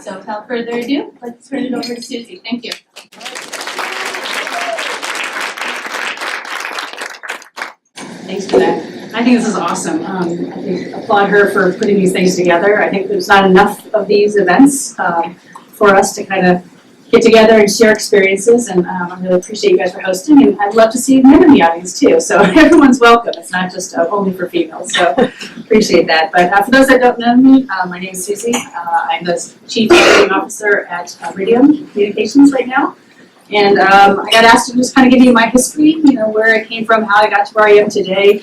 So without further ado, let's turn it over to Suzi. Thank you. Thanks for that. I think this is awesome. I think applaud her for putting these things together. I think there's not enough of these events for us to kind of get together and share experiences, and I really appreciate you guys for hosting, and I'd love to see men in the audience too, so everyone's welcome. It's not just only for females, so appreciate that. But for those that don't know me, my name is Suzi. I'm the Chief Marketing Officer at Iridium Communications right now, and I got asked to just kind of give you my history, where I came from, how I got to where I am today.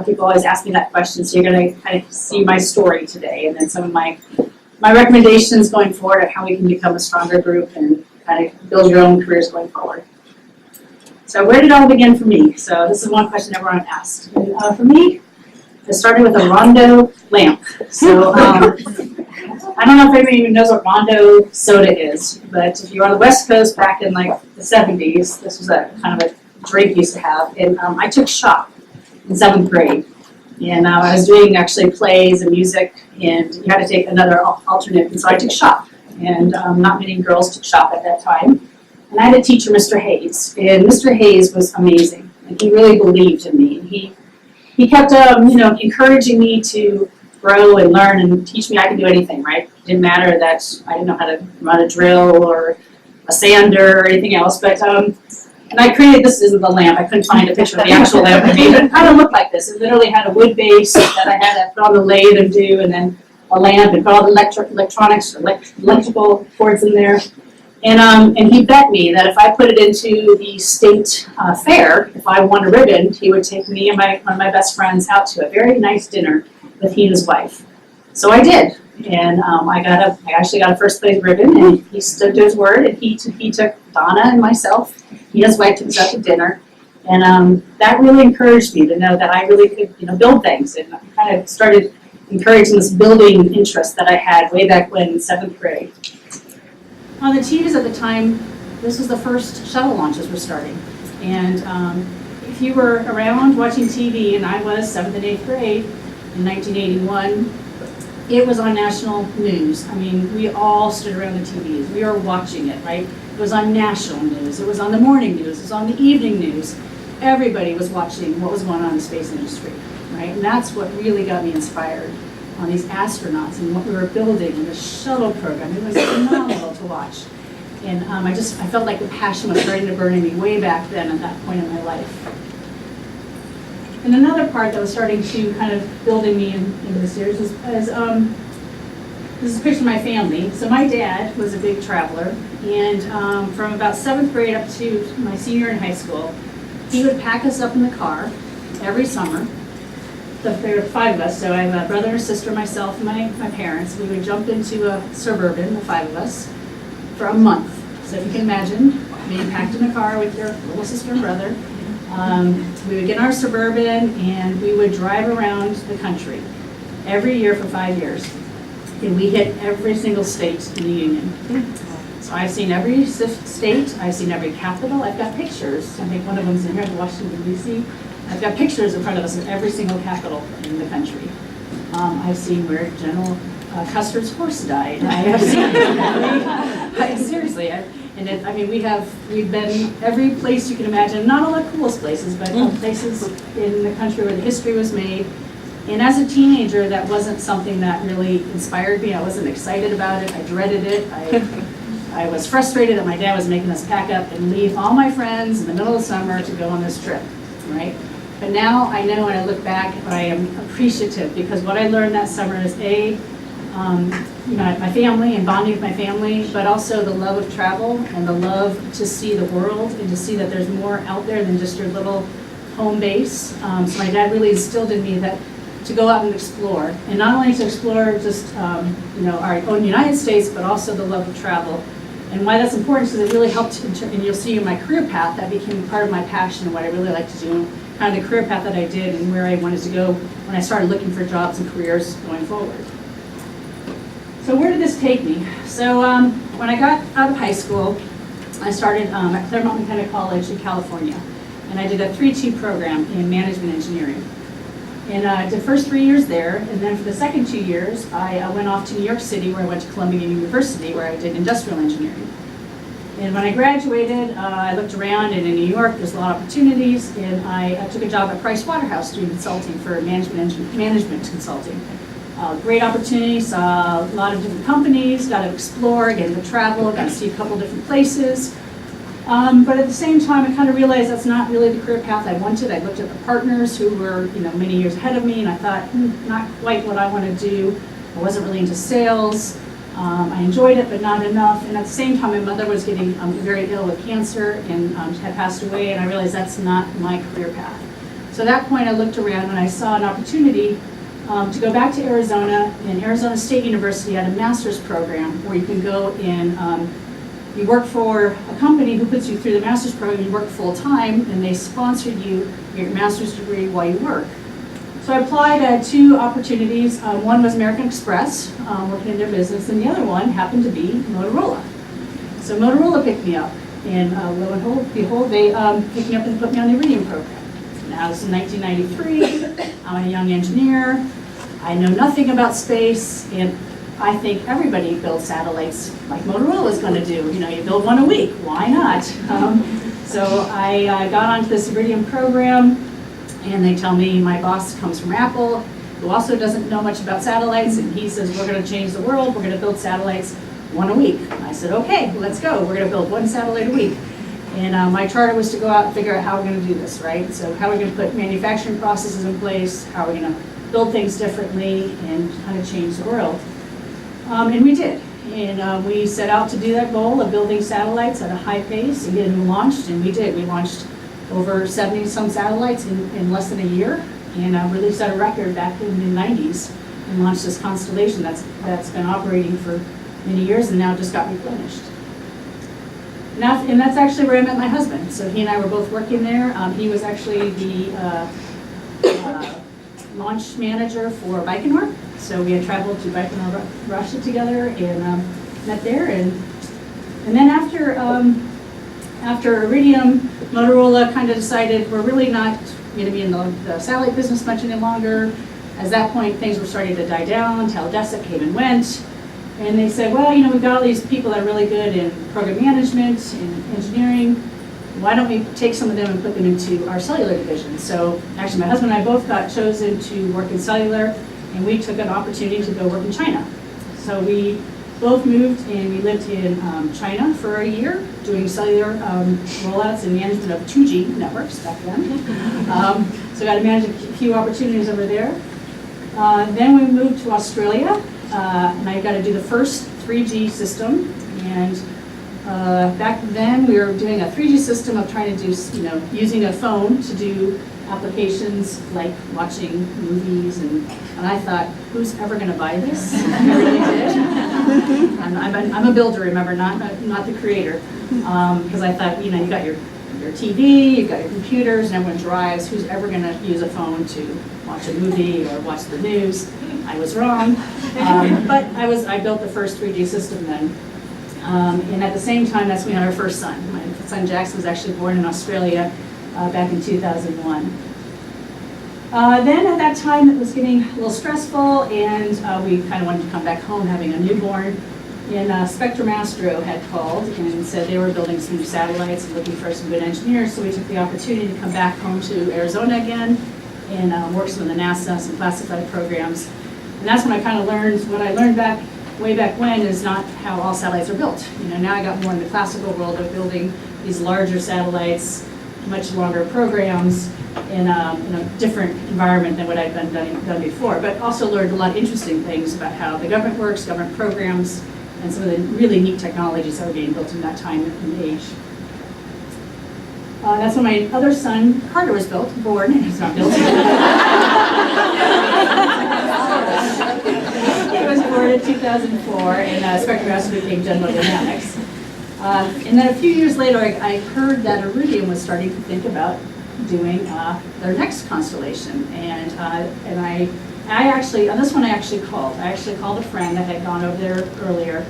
People always ask me that question, so you're going to kind of see my story today, and then some of my recommendations going forward of how we can become a stronger group and kind of build your own careers going forward. So where did it all begin for me? So this is one question everyone asked. And for me, it started with a Rondo lamp. So I don't know if anybody even knows what Rondo soda is, but if you're on the West Coast back in like the 70s, this was a kind of a drink we used to have. And I took shop in 7th grade. And I was doing actually plays and music, and you had to take another alternate, and so I took shop. And not many girls took shop at that time. And I had a teacher, Mr. Hayes, and Mr. Hayes was amazing. And he really believed in me. He kept, encouraging me to grow and learn and teach me I could do anything, right? It didn't matter that I didn't know how to run a drill or a sander or anything else, but and I created, this isn't the lamp, I couldn't find a picture of the actual lamp I made, but it kind of looked like this. It literally had a wood base that I had to put on the lathe and do, and then a lamp and put all the electrical cords in there. And he bet me that if I put it into the state fair, if I won a ribbon, he would take me and one of my best friends out to a very nice dinner with he and his wife. So I did. And I actually got a first place ribbon, and he stood to his word, and he took Donna and myself, he and his wife took us out to dinner, and that really encouraged me to know that I really could, build things, and I kind of started encouraging this building interest that I had way back when in 7th grade. On the TVs at the time, this was the first shuttle launches were starting, and if you were around watching TV, and I was 7th and 8th grade in 1981, it was on national news. I mean, we all stood around the TVs. We were watching it, right? It was on national news. It was on the morning news. It was on the evening news. Everybody was watching what was going on in the space industry, right? And that's what really got me inspired on these astronauts and what we were building in the shuttle program. It was phenomenal to watch. And I felt like the passion was starting to burn in me way back then at that point in my life. And another part that was starting to kind of build in me in this series is this is a picture of my family. So my dad was a big traveler, and from about 7th grade up to my senior in high school, he would pack us up in the car every summer. There were 5 of us, so I have a brother and sister, myself, and my parents. We would jump into a Suburban, the 5 of us, for a month. So if you can imagine being packed in a car with your little sister and brother. We would get in our Suburban and we would drive around the country every year for 5 years. And we hit every single state in the Union. So I've seen every state, I've seen every capital. I've got pictures. I think one of them's in here, Washington, D.C. I've got pictures in front of us of every single capital in the country. I've seen where General Custer's horse died. I have seen, seriously, we've been every place you can imagine, not all the coolest places, but places in the country where the history was made. And as a teenager, that wasn't something that really inspired me. I wasn't excited about it. I dreaded it. I was frustrated that my dad was making us pack up and leave all my friends in the middle of summer to go on this trip, right? But now I know when I look back, I am appreciative because what I learned that summer is my family and bonding with my family, but also the love of travel and the love to see the world and to see that there's more out there than just your little home base. So my dad really instilled in me that to go out and explore, and not only to explore just our own United States, but also the love of travel. And why that's important is because it really helped, and you'll see in my career path, that became part of my passion and what I really like to do, kind of the career path that I did and where I wanted to go when I started looking for jobs and careers going forward. So where did this take me? So when I got out of high school, I started at Claremont McKenna College in California, and I did a 3-2 program in management engineering. And I did the first 3 years there, and then for the second 2 years, I went off to New York City, where I went to Columbia University, where I did industrial engineering. And when I graduated, I looked around, and in New York, there's a lot of opportunities, and I took a job at Price Waterhouse doing consulting for management consulting. Great opportunity, saw a lot of different companies, got to explore, get to travel, got to see a couple different places. But at the same time, I kind of realized that's not really the career path I wanted. I looked at the partners who were, many years ahead of me, and I thought, not quite what I want to do. I wasn't really into sales. I enjoyed it, but not enough. And at the same time, my mother was getting very ill with cancer and had passed away, and I realized that's not my career path. So at that point, I looked around and I saw an opportunity to go back to Arizona, and Arizona State University had a master's program where you can go and you work for a company who puts you through the master's program, you work full time, and they sponsored you your master's degree while you work. So I applied at 2 opportunities. One was American Express, working in their business, and the other one happened to be Motorola. So Motorola picked me up, and lo and behold, they picked me up and put me on the Iridium program. Now, this is 1993, I'm a young engineer, I know nothing about space, and I think everybody builds satellites like Motorola is going to do. You build one a week, why not? So I got onto this Iridium program, and they tell me my boss comes from Apple, who also doesn't know much about satellites, and he says, we're going to change the world, we're going to build satellites one a week. I said, okay, let's go, we're going to build 1 satellite a week. And my charter was to go out and figure out how we're going to do this, right? So how are we going to put manufacturing processes in place, how are we going to build things differently, and kind of change the world. And we did. And we set out to do that goal of building satellites at a high pace, and getting them launched, and we did. We launched over 70-some satellites in less than a year, and really set a record back in the 90s, and launched this constellation that's been operating for many years and now just got replenished. And that's actually where I met my husband. So he and I were both working there. He was actually the launch manager for Baikonur. So we had traveled to Baikonur, Russia together, and met there. And then after Iridium, Motorola kind of decided we're really not going to be in the satellite business much any longer. At that point, things were starting to die down. Teledesic came and went. And they said, well, we've got all these people that are really good in program management and engineering. Why don't we take some of them and put them into our cellular division? So actually, my husband and I both got chosen to work in cellular, and we took an opportunity to go work in China. So we both moved, and we lived in China for a year, doing cellular rollouts and management of 2G networks back then. So I got to manage a few opportunities over there. Then we moved to Australia. And I got to do the first 3G system, and back then we were doing a 3G system of trying to do, using a phone to do applications like watching movies, and I thought, who's ever going to buy this? I really did. I'm a builder, remember, not the creator, because I thought, you got your TV, you've got your computers, and everyone drives. Who's ever going to use a phone to watch a movie or watch the news? I was wrong, but I built the first 3G system then. And at the same time, that's when we had our first son. My son Jackson was actually born in Australia back in 2001. Then at that time, it was getting a little stressful, and we kind of wanted to come back home having a newborn. And Spectrum Astro had called and said they were building some new satellites and looking for some good engineers, so we took the opportunity to come back home to Arizona again and work some of the NASA, some classified programs. And that's when I kind of learned, what I learned way back when is not how all satellites are built. Now I got more in the classical world of building these larger satellites, much longer programs in a different environment than what I'd been done before, but also learned a lot of interesting things about how the government works, government programs, and some of the really neat technologies that were being built in that time and age. That's when my other son, Carter, was born. He's not built. He was born in 2004, and Spectrum Astro became General Dynamics. And then a few years later, I heard that Iridium was starting to think about doing their next constellation, and I actually, on this one I actually called a friend that had gone over there earlier,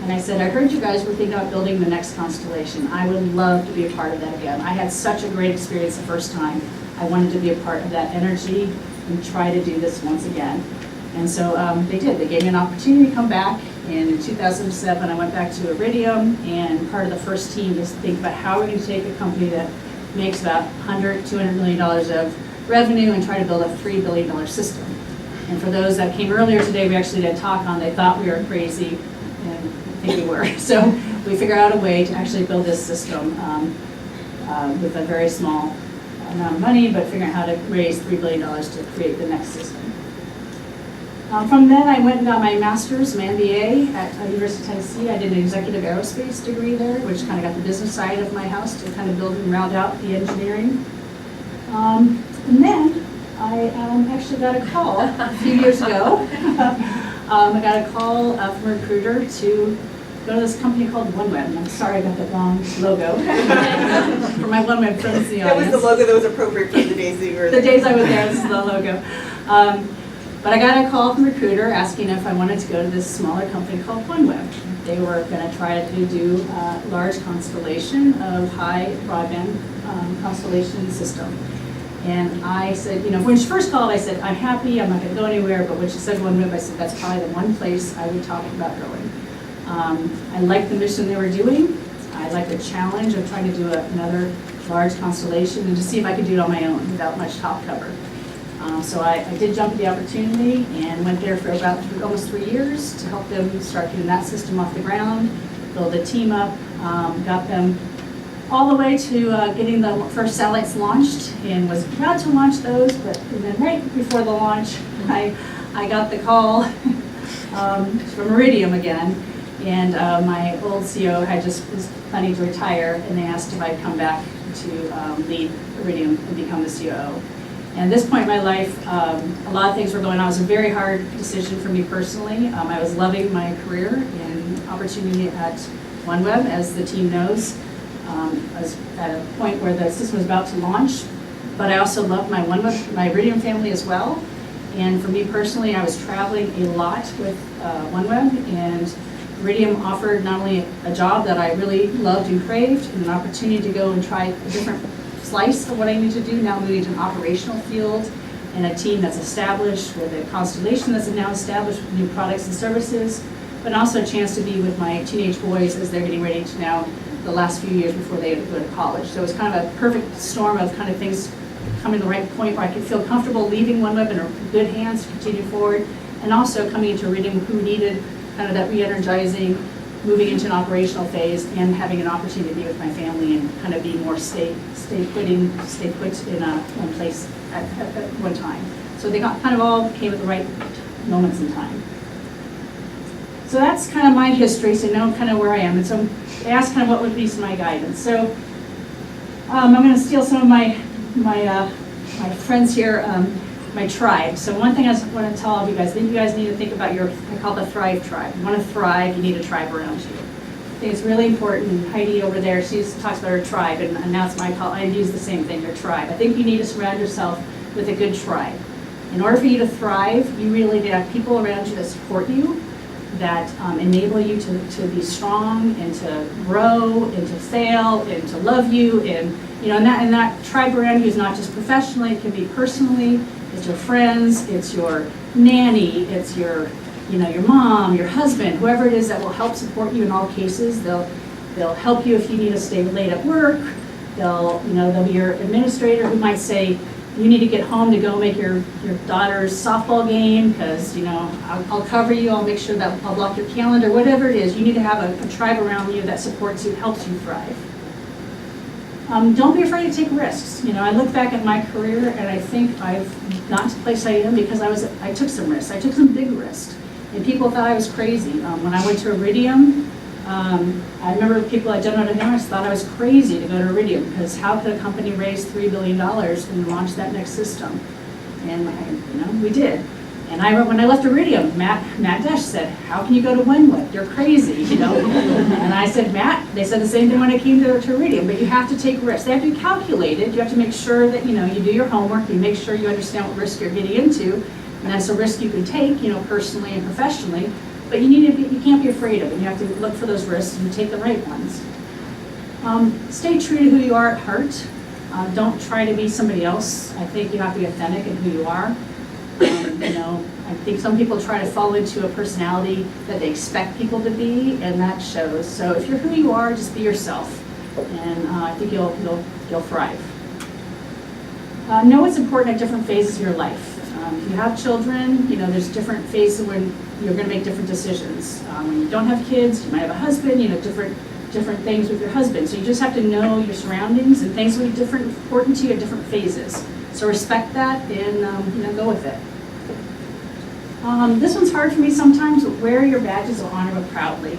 and I said, I heard you guys were thinking about building the next constellation. I would love to be a part of that again. I had such a great experience the first time. I wanted to be a part of that energy and try to do this once again. And so they did. They gave me an opportunity to come back. And in 2007, I went back to Iridium, and part of the first team was to think about how we're going to take a company that makes about $200 million of revenue and try to build a $3 billion system. And for those that came earlier today, we actually did a talk on, they thought we were crazy, and I think we were. So we figured out a way to actually build this system with a very small amount of money, but figuring out how to raise $3 billion to create the next system. From then, I went and got my master's, my MBA at University of Tennessee. I did an executive aerospace degree there, which kind of got the business side of my house to kind of build and round out the engineering. And then I actually got a call a few years ago. I got a call from a recruiter to go to this company called OneWeb. And I'm sorry I got the wrong logo for my OneWeb friends in the audience. That was the logo that was appropriate for the days that you were there. The days I was there, this is the logo. But I got a call from a recruiter asking if I wanted to go to this smaller company called OneWeb. They were going to try to do a large constellation of high broadband constellation system. And I said, you know, when she first called, I said, I'm happy, I'm not going to go anywhere. But when she said OneWeb, I said, that's probably the one place I would talk about going. I liked the mission they were doing. I liked the challenge of trying to do another large constellation and to see if I could do it on my own without much top cover. So I did jump at the opportunity and went there for about almost 3 years to help them start getting that system off the ground, build a team up, got them all the way to getting the first satellites launched, and was about to launch those, but then right before the launch, I got the call from Iridium again, and my old CEO was planning to retire, and they asked if I'd come back to lead Iridium and become the COO. And at this point in my life, a lot of things were going on. It was a very hard decision for me personally. I was loving my career and opportunity at OneWeb, as the team knows. I was at a point where the system was about to launch, but I also loved my Iridium family as well. And for me personally, I was traveling a lot with OneWeb, and Iridium offered not only a job that I really loved and craved, and an opportunity to go and try a different slice of what I need to do, now moving to an operational field and a team that's established with a constellation that's now established with new products and services, but also a chance to be with my teenage boys as they're getting ready to now the last few years before they go to college. So it was kind of a perfect storm of kind of things coming to the right point where I could feel comfortable leaving OneWeb in good hands to continue forward, and also coming into Iridium, who needed kind of that re-energizing, moving into an operational phase and having an opportunity to be with my family and kind of be more stay put in one place at one time. So they kind of all came at the right moments in time. So that's kind of my history, so you know kind of where I am. And so they asked kind of what would be some of my guidance. So I'm going to steal some of my friends here, my tribe. So one thing I want to tell all of you guys, I think you guys need to think about I call it the Thrive Tribe. You want to thrive, you need a tribe around you. I think it's really important. And Heidi over there, she talks about her tribe, and now it's my call. I use the same thing, your tribe. I think you need to surround yourself with a good tribe. In order for you to thrive, you really need to have people around you that support you, that enable you to be strong and to grow and to fail and to love you, and that tribe around you is not just professionally, it can be personally. It's your friends, it's your nanny, it's your mom, your husband, whoever it is that will help support you in all cases. They'll help you if you need to stay late at work. They'll be your administrator who might say, you need to get home to go make your daughter's softball game because, I'll cover you, I'll make sure that I'll block your calendar, whatever it is. You need to have a tribe around you that supports you, helps you thrive. Don't be afraid to take risks. I look back at my career and I think I've gotten to the place I am because I took some risks. I took some big risks. And people thought I was crazy. When I went to Iridium, I remember people at General Dynamics thought I was crazy to go to Iridium because how could a company raise $3 billion and launch that next system? And we did. And when I left Iridium, Matt Desch said, how can you go to OneWeb? You're crazy, And I said, Matt, they said the same thing when I came to Iridium, but you have to take risks. They have to be calculated. You have to make sure that, you do your homework, you make sure you understand what risk you're getting into, and that's a risk you can take, personally and professionally, but you can't be afraid of it. You have to look for those risks and take the right ones. Stay true to who you are at heart. Don't try to be somebody else. I think you have to be authentic in who you are. I think some people try to fall into a personality that they expect people to be, and that shows. So if you're who you are, just be yourself, and I think you'll thrive. Know what's important at different phases of your life. If you have children, there's different phases when you're going to make different decisions. When you don't have kids, you might have a husband, different things with your husband. So you just have to know your surroundings, and things will be important to you at different phases. So respect that and go with it. This one's hard for me sometimes, but wear your badges of honor but proudly.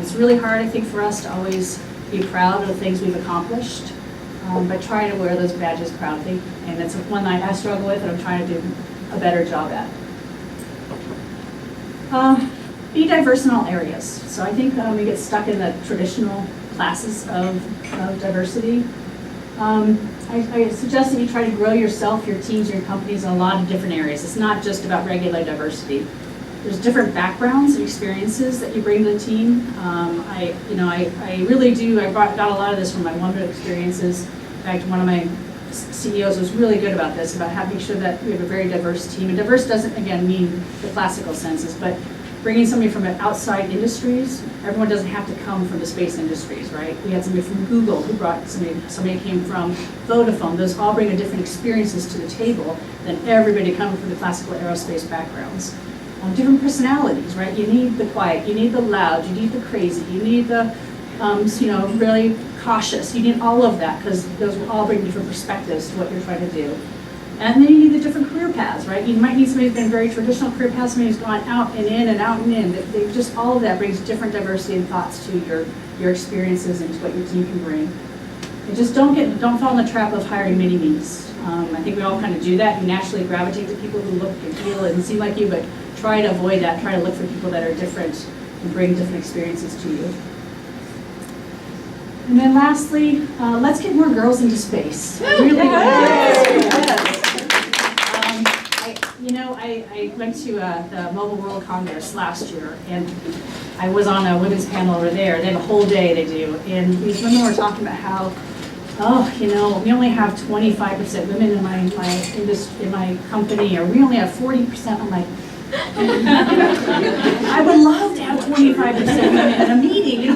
It's really hard, I think, for us to always be proud of the things we've accomplished, but try to wear those badges proudly. And it's one that I struggle with and I'm trying to do a better job at. Be diverse in all areas. So I think we get stuck in the traditional classes of diversity. I suggest that you try to grow yourself, your teams, your companies in a lot of different areas. It's not just about regular diversity. There's different backgrounds and experiences that you bring to the team. I really do. I got a lot of this from my women experiences. In fact, one of my CEOs was really good about this, about making sure that we have a very diverse team. And diverse doesn't, again, mean the classical senses, but bringing somebody from outside industries. Everyone doesn't have to come from the space industries, right? We had somebody from Google who brought somebody came from Vodafone. Those all bring different experiences to the table than everybody coming from the classical aerospace backgrounds. Different personalities, right? You need the quiet, you need the loud, you need the crazy, you need the really cautious. You need all of that because those will all bring different perspectives to what you're trying to do. And then you need the different career paths, right? You might need somebody who's been very traditional career paths, somebody who's gone out and in and out and in. They just, all of that brings different diversity and thoughts to your experiences and to what your team can bring. And just don't fall in the trap of hiring mini-me's. I think we all kind of do that. You naturally gravitate to people who look and feel and seem like you, but try to avoid that. Try to look for people that are different and bring different experiences to you. And then lastly, let's get more girls into space. I went to the Mobile World Congress last year, and I was on a women's panel over there. They have a whole day they do, and these women were talking about how, we only have 25% women in my industry, in my company, or we only have 40%. I'm like, I would love to have 25% women in a meeting.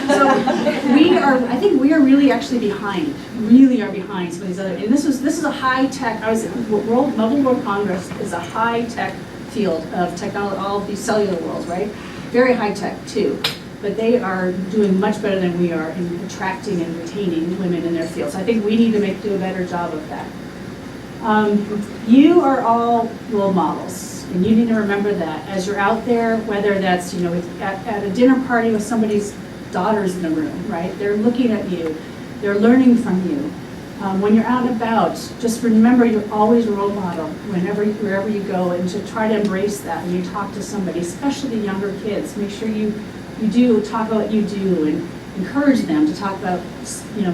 So I think we are really actually behind. Really are behind some of these other. And this is a high tech. Mobile World Congress is a high tech field of technology. All of these cellular worlds, right? Very high tech too. But they are doing much better than we are in attracting and retaining women in their field. So I think we need to do a better job of that. You are all role models. And you need to remember that as you're out there, whether that's at a dinner party with somebody's daughters in the room, right? They're looking at you, they're learning from you. When you're out and about, just remember you're always a role model wherever you go, and to try to embrace that when you talk to somebody, especially the younger kids. Make sure you do talk about what you do and encourage them to talk about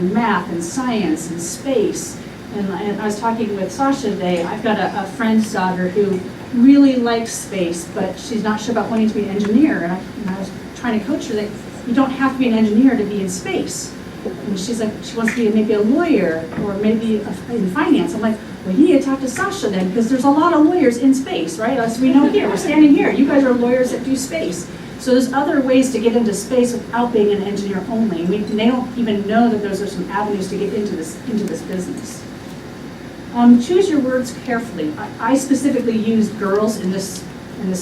math and science and space. And I was talking with Sasha today. I've got a friend's daughter who really likes space, but she's not sure about wanting to be an engineer. And I was trying to coach her that you don't have to be an engineer to be in space. And she's like, she wants to be maybe a lawyer or maybe in finance. I'm like, well, you need to talk to Sasha then, because there's a lot of lawyers in space, right? As we know here, we're standing here. You guys are lawyers that do space. So there's other ways to get into space without being an engineer only. They don't even know that those are some avenues to get into this business. Choose your words carefully. I specifically used girls in this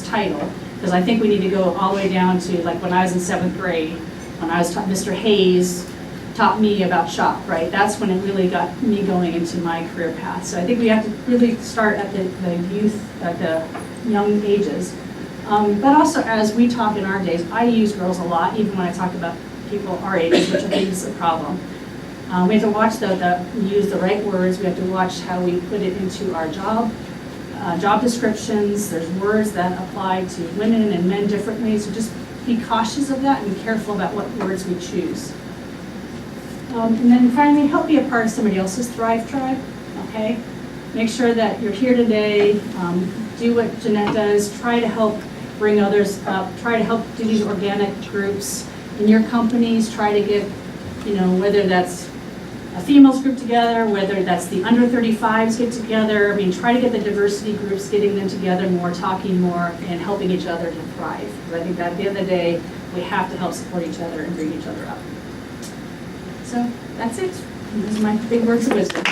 title because I think we need to go all the way down to like when I was in 7th grade, when I was taught, Mr. Hayes taught me about shop, right? That's when it really got me going into my career path. So I think we have to really start at the youth, at the young ages. But also as we talk in our days, I use girls a lot, even when I talk about people our ages, which I think is a problem. We have to watch we use the right words. We have to watch how we put it into our job descriptions. There's words that apply to women and men differently. So just be cautious of that and be careful about what words we choose. And then finally, help be a part of somebody else's Thrive Tribe, okay? Make sure that you're here today. Do what Jeanette does. Try to help bring others up. Try to help do these organic groups in your companies. Try to get, whether that's a females group together, whether that's the under 35s get together. I mean, try to get the diversity groups, getting them together more, talking more, and helping each other to thrive. Because I think that at the end of the day, we have to help support each other and bring each other up. So that's it. Those are my big words of wisdom.